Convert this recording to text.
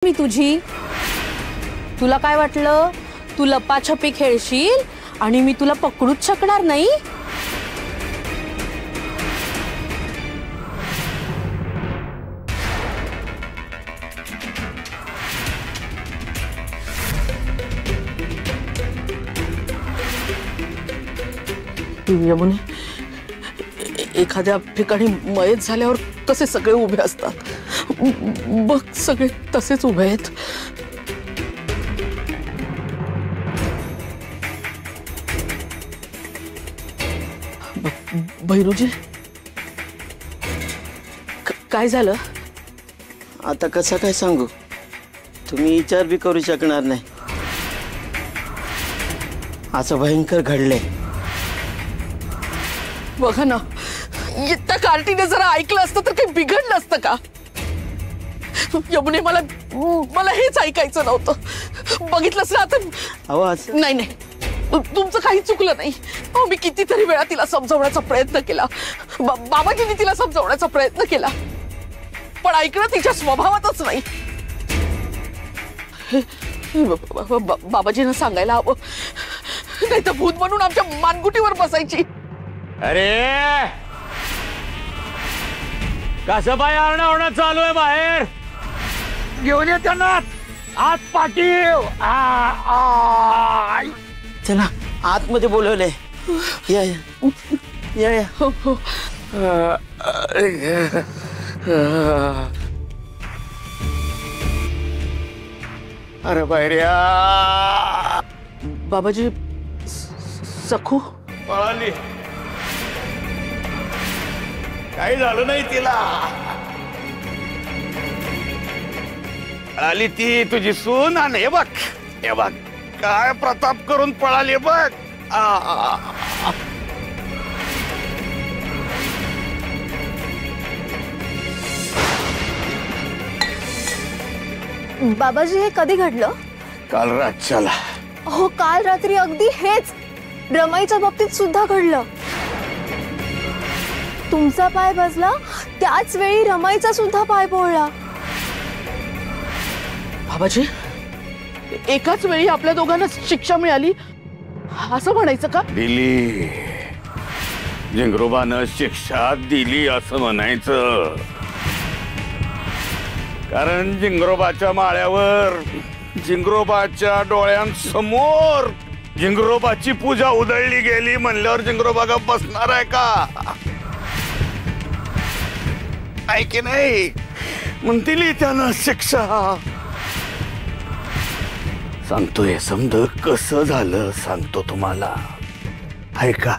मी तुझी तुला काय वाटलं तू लपाछपी खेळशील आणि मी तुला पकडूच शकणार नाही। यमुने एखाद्या ठिकाणी मयत झाल्यावर कसे सगळे उभे असतात बघ सगळे तसेच उभे आहेत। भैरूजी काय झालं आता कसं काय सांगू तुम्ही विचार भी करू शकणार नाही असं भयंकर घडलंय। बघा ना इतक्या कार्टीने जरा ऐकलं असतं तर काही बिघडलं असतं का। यमुने मला मला हेच ऐकायचं नव्हतं बघितलंस ना आता आवाज नाही नाही तुमचं काही चुकलं नाही। मी कितीतरी वेळा तिला समजावण्याचा प्रयत्न केला बाबाजींनी तिला समजावण्याचा प्रयत्न केला पण ऐकणं तिच्या स्वभावातच नाही। बाबाजींना सांगायला हवं नाही तर भूत म्हणून आमच्या मानगुटीवर बसायची। अरे कसं बाय आरणावणं चालू आहे बाहेर घेऊन ये त्यांना आत पाठीव चला आतमध्ये बोलवले या या या हो हो अरे बाहेर या बाबाजी सखू पळाली काही झालं नाही तिला पळाली ती तुझी सून आणि हे बघ काय प्रताप करून पळाली बघ। बाबाजी हे कधी घडलं? काल रातच्याला हो काल रात्री अगदी हेच रमाईच्या बाबतीत सुद्धा घडलं। तुमचा पाय बसला त्याच वेळी रमाईचा सुद्धा पाय पोळला। बाबाजी एकाच वेळी आपल्या दोघांना शिक्षा मिळाली असं म्हणायचं का? दिली जिंगरोबानं शिक्षा दिली असं म्हणायचं कारण जिंगरोबाच्या माळ्यावर जिंगरोबाच्या डोळ्यांसमोर जिंगरोबाची पूजा उधळली गेली म्हणल्यावर जिंगरोबा गप्प बसणार आहे का? आहे की नाही म्हणतील त्यानं शिक्षा। सांगतोय समज कसं झालं सांगतो तुम्हाला ऐका।